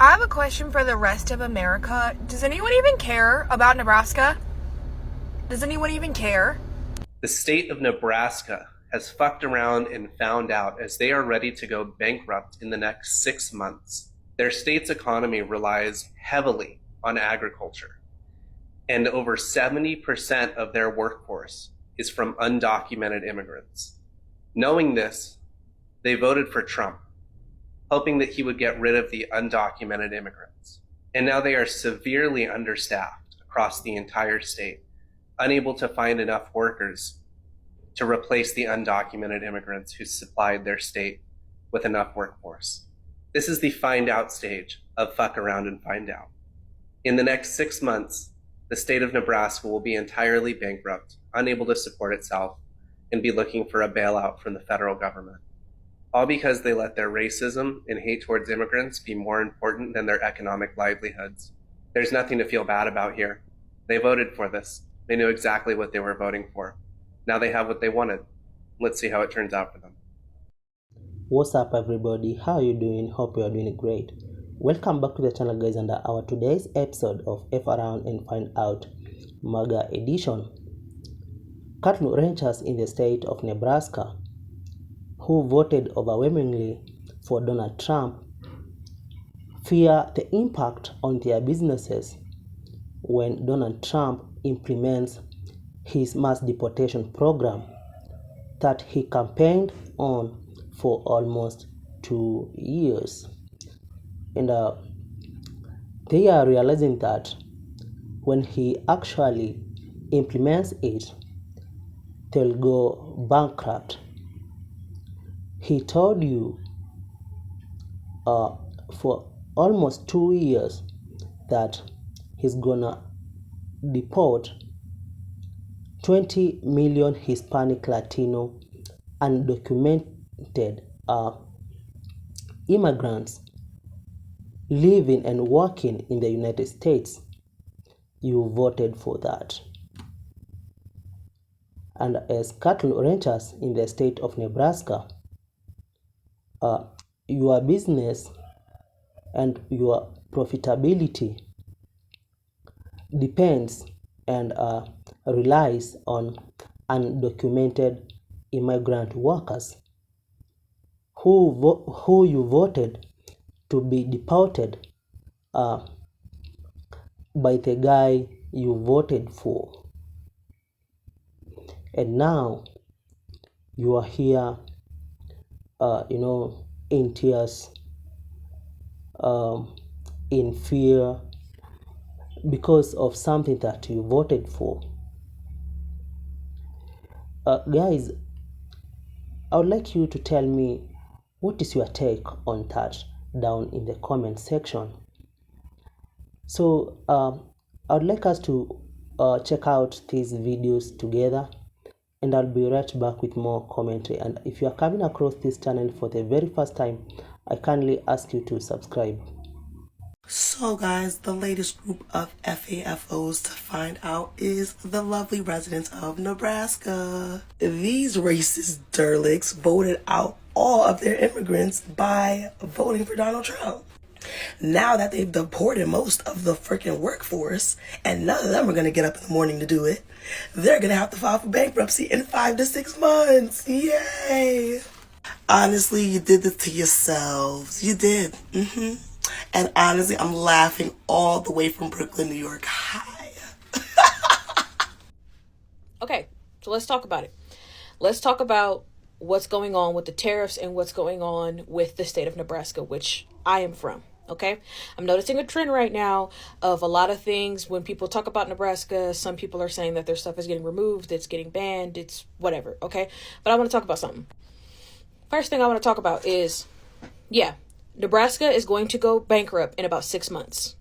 I have a question for the rest of America. Does anyone even care about Nebraska? Does anyone even care? The state of Nebraska has fucked around and found out as they are ready to go bankrupt in the next 6 months. Their state's economy relies heavily on agriculture, and over 70% of their workforce is from undocumented immigrants. Knowing this, they voted for Trump, hoping that he would get rid of the undocumented immigrants. And now they are severely understaffed across the entire state, unable to find enough workers to replace the undocumented immigrants who supplied their state with enough workforce. This is the find out stage of fuck around and find out. In the next 6 months, the state of Nebraska will be entirely bankrupt, unable to support itself, and be looking for a bailout from the federal government. All because they let their racism and hate towards immigrants be more important than their economic livelihoods. There's nothing to feel bad about here. They voted for this. They knew exactly what they were voting for. Now they have what they wanted. Let's see how it turns out for them. What's up, everybody? How are you doing? Hope you are doing great. Welcome back to the channel, guys, and our today's episode of F Around and Find Out MAGA edition. Cattle ranchers in the state of Nebraska who voted overwhelmingly for Donald Trump fear the impact on their businesses when Donald Trump implements his mass deportation program that he campaigned on for almost 2 years. And they are realizing that when he actually implements it, they'll go bankrupt. He told you for almost 2 years that he's gonna deport 20 million Hispanic, Latino, undocumented immigrants living and working in the United States. You voted for that. And as cattle ranchers in the state of Nebraska, your business and your profitability depends and relies on undocumented immigrant workers who you voted to be deported by the guy you voted for. And now you are here in tears, in fear, because of something that you voted for. Guys, I would like you to tell me what is your take on that down in the comment section. So I would like us to check out these videos together, and I'll be right back with more commentary. And if you are coming across this channel for the very first time, I kindly ask you to subscribe. So guys, the latest group of FAFOs to find out is the lovely residents of Nebraska. These racist derelicts voted out all of their immigrants by voting for Donald Trump. Now that they've deported most of the freaking workforce, and none of them are going to get up in the morning to do it, they're going to have to file for bankruptcy in 5 to 6 months. Yay! Honestly, you did this to yourselves. You did. And honestly, I'm laughing all the way from Brooklyn, New York. Hi. Okay, so let's talk about it. Let's talk about what's going on with the tariffs and what's going on with the state of Nebraska, which I am from. Okay, I'm noticing a trend right now of a lot of things. When people talk about Nebraska, some people are saying that their stuff is getting removed, it's getting banned, it's whatever. Okay, but I want to talk about something. First thing I want to talk about is, Nebraska is going to go bankrupt in about 6 months.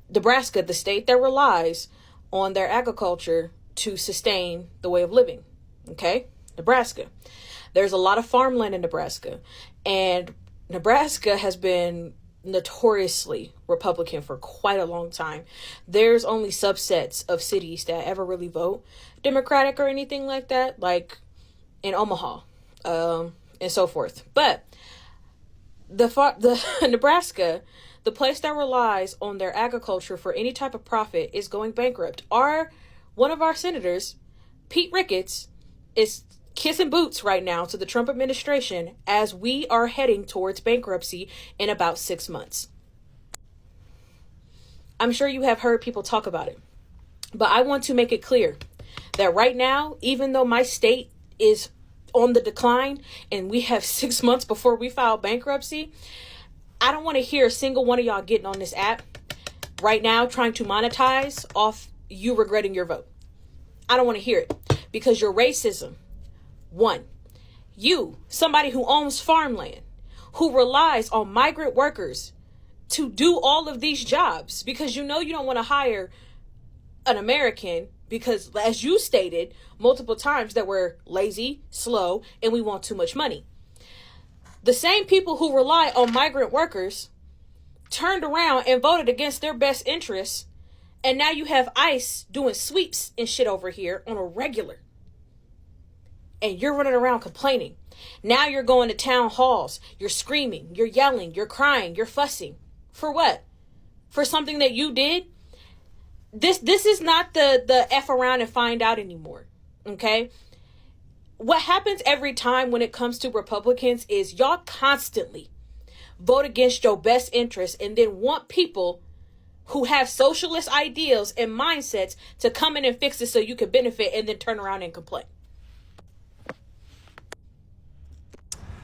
Nebraska, the state that relies on their agriculture to sustain the way of living. Okay, Nebraska. There's a lot of farmland in Nebraska, and Nebraska has been notoriously Republican for quite a long time. There's only subsets of cities that ever really vote Democratic or anything like that, like in Omaha, and so forth. But the Nebraska, the place that relies on their agriculture for any type of profit, is going bankrupt. One of our senators, Pete Ricketts, is kissing boots right now to the Trump administration as we are heading towards bankruptcy in about 6 months. I'm sure you have heard people talk about it, but I want to make it clear that right now, even though my state is on the decline and we have 6 months before we file bankruptcy, I don't want to hear a single one of y'all getting on this app right now trying to monetize off you regretting your vote. I don't want to hear it, because your racism, one, you, somebody who owns farmland, who relies on migrant workers to do all of these jobs, because you know you don't want to hire an American because, as you stated multiple times, that we're lazy, slow, and we want too much money. The same people who rely on migrant workers turned around and voted against their best interests, and now you have ICE doing sweeps and shit over here on a regular. And you're running around complaining. Now you're going to town halls, you're screaming, you're yelling, you're crying, you're fussing. For what? For something that you did? This is not the F around and find out anymore. Okay? What happens every time when it comes to Republicans is y'all constantly vote against your best interests and then want people who have socialist ideals and mindsets to come in and fix it so you can benefit, and then turn around and complain.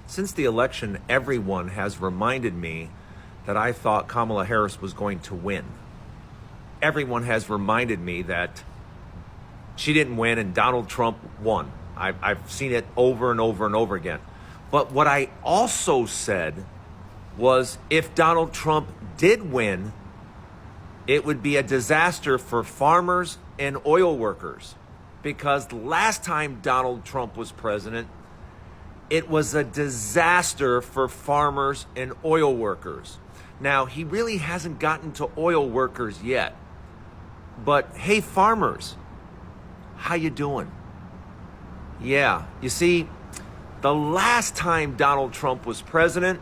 Since the election, everyone has reminded me that I thought Kamala Harris was going to win. Everyone has reminded me that she didn't win and Donald Trump won. I've seen it over and over and over again. But what I also said was, if Donald Trump did win, it would be a disaster for farmers and oil workers. Because last time Donald Trump was president, it was a disaster for farmers and oil workers. Now, he really hasn't gotten to oil workers yet. But hey, farmers, how you doing? Yeah, you see, the last time Donald Trump was president,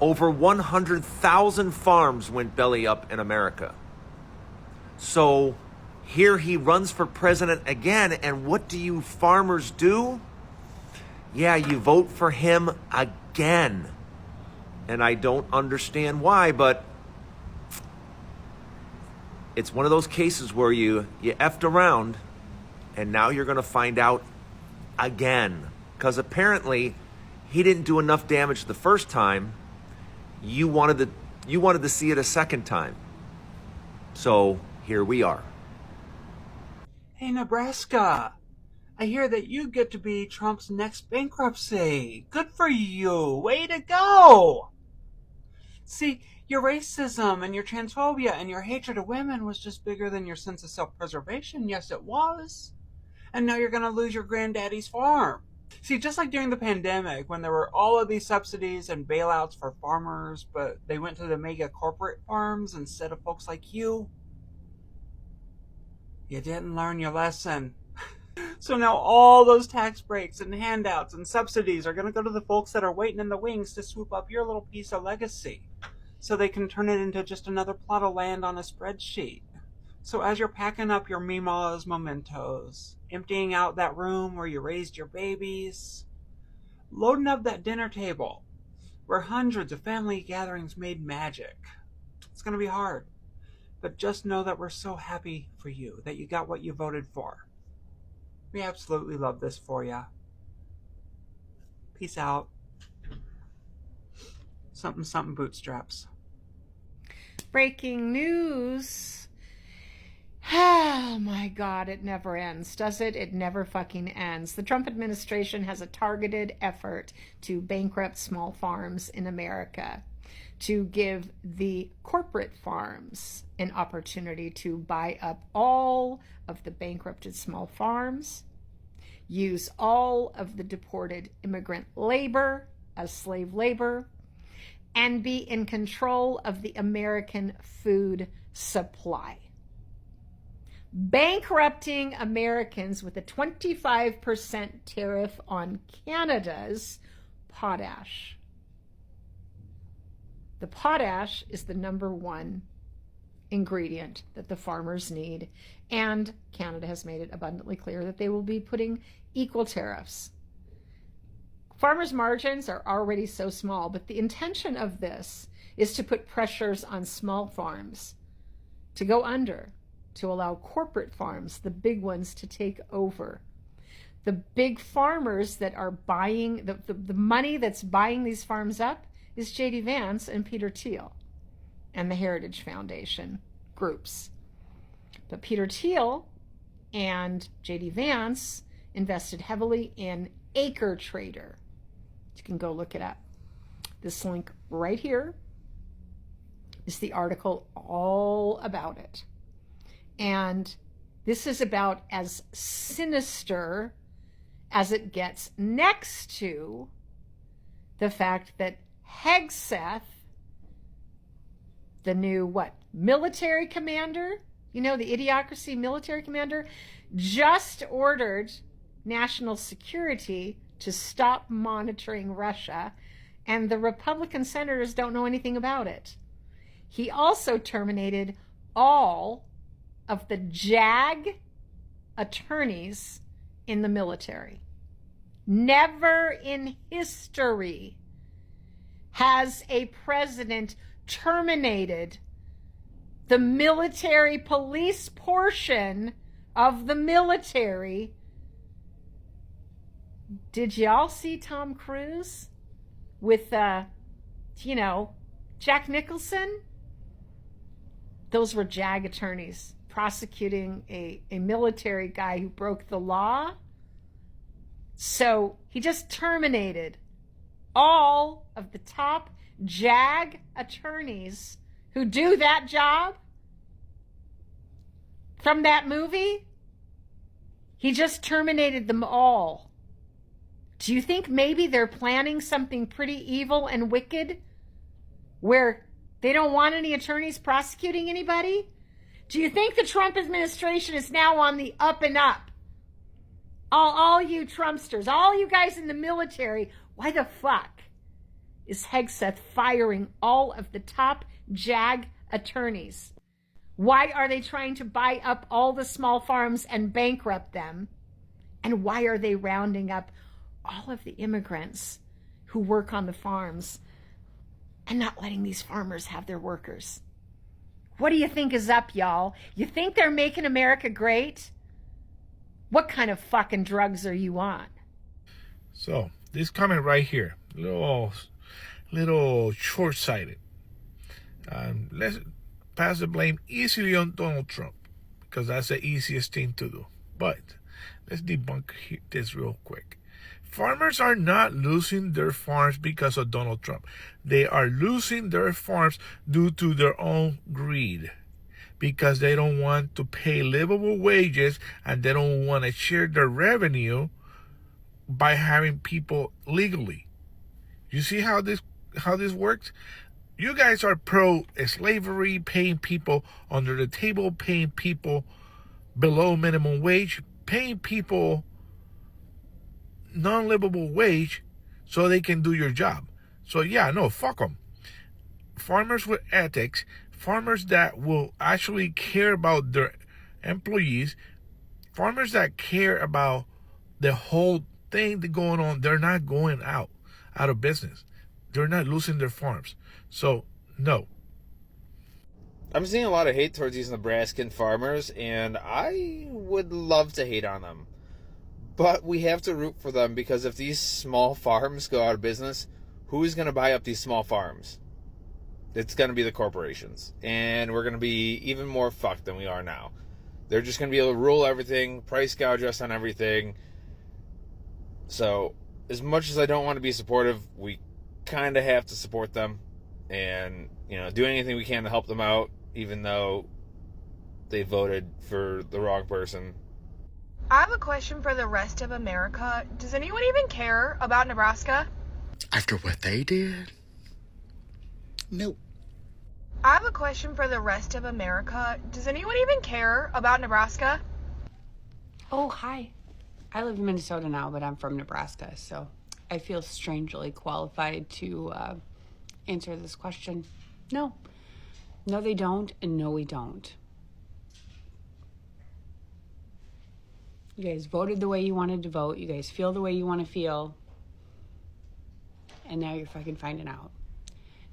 over 100,000 farms went belly up in America. So here he runs for president again, and what do you farmers do? Yeah, you vote for him again. And I don't understand why, but it's one of those cases where you effed around, and now you're going to find out again. Because apparently he didn't do enough damage the first time. You wanted to see it a second time. So here we are. Hey, Nebraska, I hear that you get to be Trump's next bankruptcy. Good for you. Way to go. See, your racism and your transphobia and your hatred of women was just bigger than your sense of self-preservation. Yes, it was. And now you're going to lose your granddaddy's farm. See, just like during the pandemic, when there were all of these subsidies and bailouts for farmers, but they went to the mega corporate farms instead of folks like you, you didn't learn your lesson. So now all those tax breaks and handouts and subsidies are going to go to the folks that are waiting in the wings to swoop up your little piece of legacy, so they can turn it into just another plot of land on a spreadsheet. So as you're packing up your Mima's mementos, emptying out that room where you raised your babies, loading up that dinner table where hundreds of family gatherings made magic, it's going to be hard. But just know that we're so happy for you, that you got what you voted for. We absolutely love this for you. Peace out. Something, something bootstraps. Breaking news. Oh my God, it never ends, does it? It never fucking ends. The Trump administration has a targeted effort to bankrupt small farms in America, to give the corporate farms an opportunity to buy up all of the bankrupted small farms, use all of the deported immigrant labor as slave labor, and be in control of the American food supply. Bankrupting Americans with a 25% tariff on Canada's potash. The potash is the number one ingredient that the farmers need, and Canada has made it abundantly clear that they will be putting equal tariffs. Farmers' margins are already so small, but the intention of this is to put pressures on small farms to go under, to allow corporate farms, the big ones, to take over. The big farmers that are buying, the money that's buying these farms up is J.D. Vance and Peter Thiel and the Heritage Foundation groups. But Peter Thiel and J.D. Vance invested heavily in Acre Trader. You can go look it up. This link right here is the article all about it. And this is about as sinister as it gets next to the fact that Hegseth, the new, military commander, the idiocracy military commander, just ordered national security to stop monitoring Russia, and the Republican senators don't know anything about it. He also terminated all of the JAG attorneys in the military. Never in history has a president terminated the military police portion of the military. Did y'all see Tom Cruise with, Jack Nicholson? Those were JAG attorneys prosecuting a military guy who broke the law. So he just terminated all of the top JAG attorneys who do that job from that movie. He just terminated them all. Do you think maybe they're planning something pretty evil and wicked where they don't want any attorneys prosecuting anybody? Do you think the Trump administration is now on the up and up? All you Trumpsters, all you guys in the military, why the fuck is Hegseth firing all of the top JAG attorneys? Why are they trying to buy up all the small farms and bankrupt them? And why are they rounding up all of the immigrants who work on the farms and not letting these farmers have their workers? What do you think is up, y'all? You think they're making America great? What kind of fucking drugs are you on? So, this comment right here, little short-sighted. Let's pass the blame easily on Donald Trump, because that's the easiest thing to do. But let's debunk this real quick. Farmers are not losing their farms because of Donald Trump. They are losing their farms due to their own greed, because they don't want to pay livable wages and they don't want to share their revenue by having people legally. You see how this works? You guys are pro-slavery, paying people under the table, paying people below minimum wage, paying people non-livable wage so they can do your job. So yeah, no, fuck them. Farmers with ethics, farmers that will actually care about their employees, farmers that care about the whole thing that's going on, they're not going out of business. They're not losing their farms. So, no. I'm seeing a lot of hate towards these Nebraskan farmers, and I would love to hate on them. But we have to root for them, because if these small farms go out of business, who's going to buy up these small farms? It's going to be the corporations. And we're going to be even more fucked than we are now. They're just going to be able to rule everything, price gouge us on everything. So, as much as I don't want to be supportive, we kind of have to support them and, do anything we can to help them out, even though they voted for the wrong person. I have a question for the rest of America. Does anyone even care about Nebraska? After what they did? Nope. I have a question for the rest of America. Does anyone even care about Nebraska? Oh, hi. I live in Minnesota now, but I'm from Nebraska, so I feel strangely qualified to answer this question. No. No, they don't, and no, we don't. You guys voted the way you wanted to vote. You guys feel the way you want to feel. And now you're fucking finding out.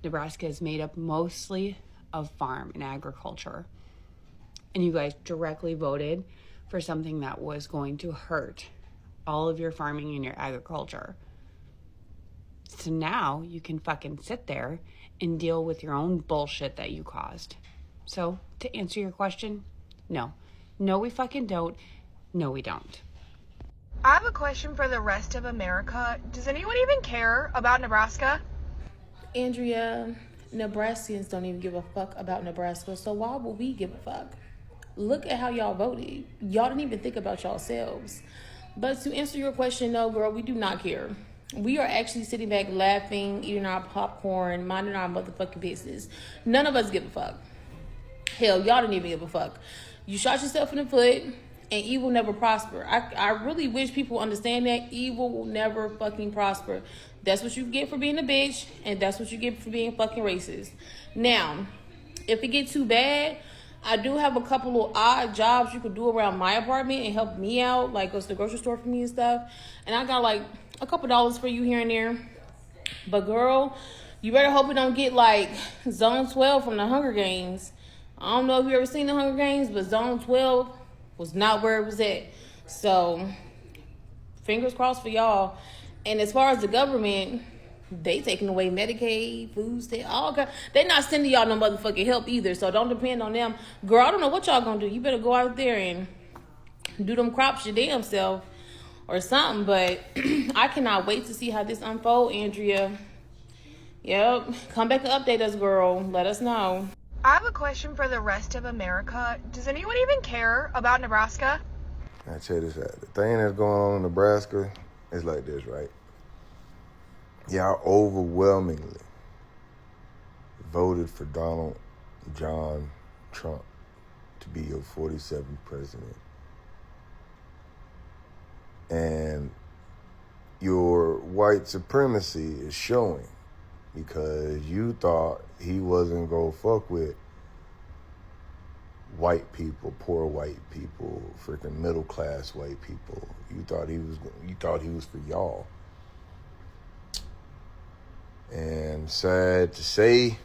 Nebraska is made up mostly of farm and agriculture. And you guys directly voted for something that was going to hurt all of your farming and your agriculture. So now you can fucking sit there and deal with your own bullshit that you caused. So to answer your question, no. No, we fucking don't. No, we don't. I have a question for the rest of America. Does anyone even care about Nebraska? Andrea, Nebraskans don't even give a fuck about Nebraska, so why would we give a fuck? Look at how y'all voted. Y'all didn't even think about yourselves. But to answer your question, no, girl, we do not care. We are actually sitting back laughing, eating our popcorn, minding our motherfucking business. None of us give a fuck. Hell, y'all didn't even give a fuck. You shot yourself in the foot, and evil never prosper. I really wish people understand that. Evil will never fucking prosper. That's what you get for being a bitch, and that's what you get for being fucking racist. Now, if it gets too bad, I do have a couple of odd jobs you could do around my apartment and help me out, like go to the grocery store for me and stuff. And I got like a couple dollars for you here and there. But girl, you better hope it don't get like Zone 12 from the Hunger Games. I don't know if you ever seen the Hunger Games, but Zone 12 was not where it was at. So fingers crossed for y'all. And as far as the government, they taking away Medicaid, food stamps, all kind. They're not sending y'all no motherfucking help either. So don't depend on them. Girl, I don't know what y'all gonna do. You better go out there and do them crops your damn self or something. But I cannot wait to see how this unfold, Andrea. Yep. Come back and update us, girl. Let us know. I have a question for the rest of America. Does anyone even care about Nebraska? I tell you this, the thing that's going on in Nebraska is like this, right? Y'all overwhelmingly voted for Donald John Trump to be your 47th president. And your white supremacy is showing because you thought he wasn't gonna fuck with white people, poor white people, freaking middle class white people. You thought he was for y'all. And sad to say,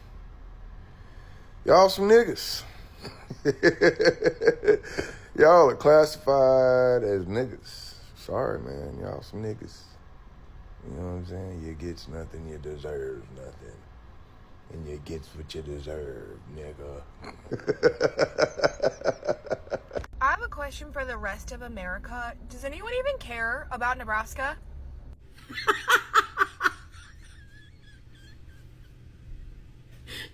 y'all some niggas. Y'all are classified as niggas. Sorry, man. Y'all some niggas. You know what I'm saying? You gets nothing, you deserve nothing. And you gets what you deserve, nigga. I have a question for the rest of America. Does anyone even care about Nebraska?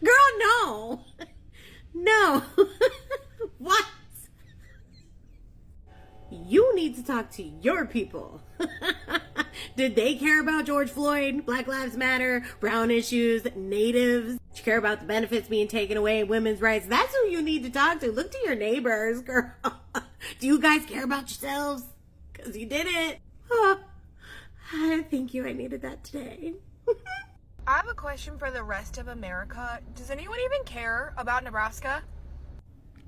Girl, no. No. What? You need to talk to your people. Did they care about George Floyd, Black Lives Matter, brown issues, natives? Did you care about the benefits being taken away, women's rights? That's who you need to talk to. Look to your neighbors, girl. Do you guys care about yourselves? Because you didn't. Oh, thank you. I needed that today. I have a question for the rest of America. Does anyone even care about Nebraska?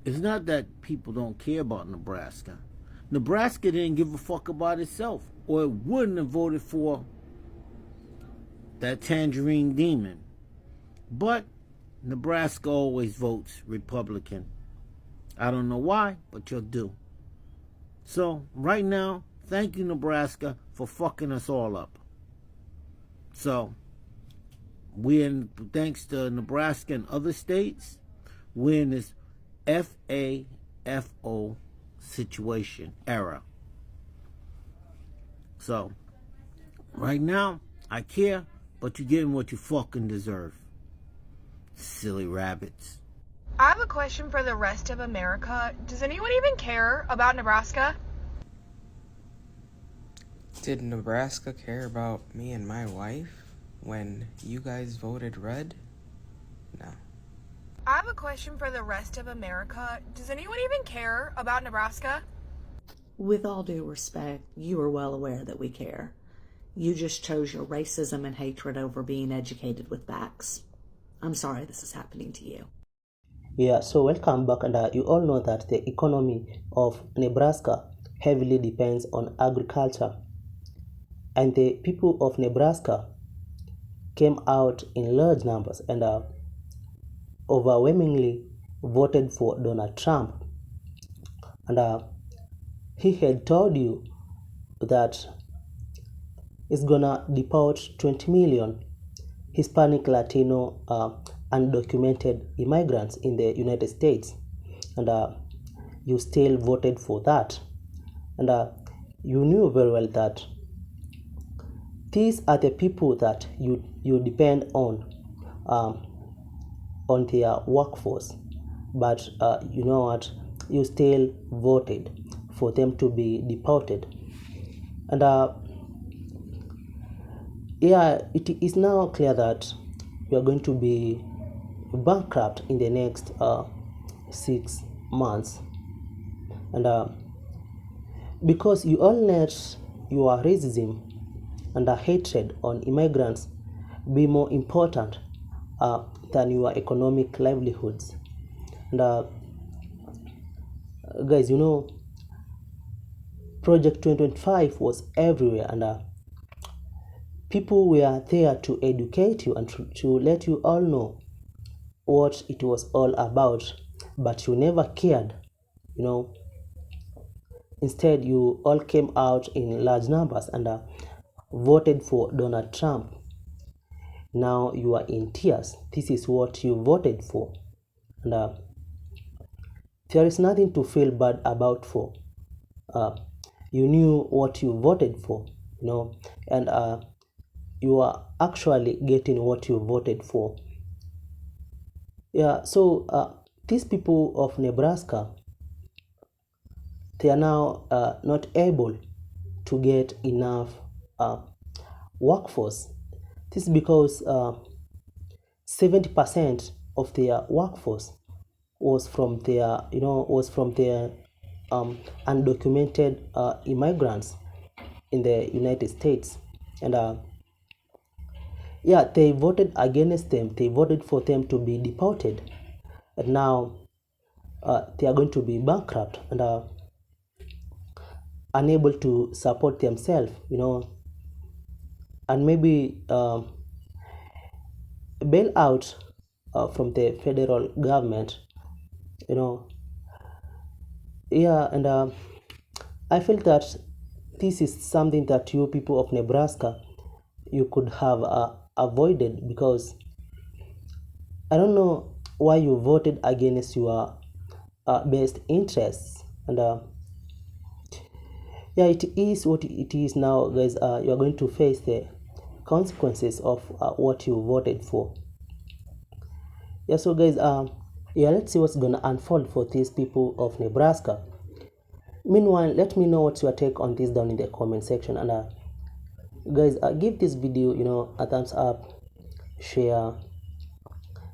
It's not that people don't care about Nebraska. Nebraska didn't give a fuck about itself, or it wouldn't have voted for that tangerine demon. But Nebraska always votes Republican. I don't know why, but you'll do. So right now, thank you, Nebraska, for fucking us all up. So thanks to Nebraska and other states, we're in this FAFO situation era. So right now, I care, but you're getting what you fucking deserve. Silly rabbits. I have a question for the rest of America. Does anyone even care about Nebraska? Did Nebraska care about me and my wife when you guys voted red? No. I have a question for the rest of America. Does anyone even care about Nebraska? With all due respect, you are well aware that we care. You just chose your racism and hatred over being educated with facts. I'm sorry this is happening to you. Yeah, so welcome back, and you all know that the economy of Nebraska heavily depends on agriculture, and the people of Nebraska came out in large numbers and overwhelmingly voted for Donald Trump, and he had told you that he's gonna deport 20 million Hispanic, Latino, undocumented immigrants in the United States, and you still voted for that, and you knew very well that these are the people that you depend on their workforce, but you know what, you still voted for them to be deported, and yeah, it is now clear that we are going to be bankrupt in the next 6 months, and because you all let your racism and hatred on immigrants be more important than your economic livelihoods. And guys, you know, Project 2025 was everywhere, and people were there to educate you and to let you all know what it was all about, but you never cared, you know. Instead, you all came out in large numbers and voted for Donald Trump. Now you are in tears. This is what you voted for, and there is nothing to feel bad about. For you knew what you voted for, you know, and you are actually getting what you voted for. Yeah, so these people of Nebraska, they are now not able to get enough workforce. This is because 70% of their workforce was from their, undocumented immigrants in the United States, and yeah, they voted against them. They voted for them to be deported, and now they are going to be bankrupt and unable to support themselves, you know, and maybe bail out from the federal government, you know. Yeah, and I feel that this is something that you people of Nebraska, you could have avoided, because I don't know why you voted against your best interests, and yeah, it is what it is now, guys. You are going to face the consequences of what you voted for. Yeah, so guys, yeah, let's see what's gonna unfold for these people of Nebraska. Meanwhile, let me know what's your take on this down in the comment section, and guys, give this video, you know, a thumbs up, share,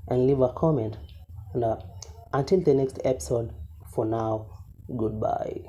and leave a comment, and until the next episode, for now, goodbye.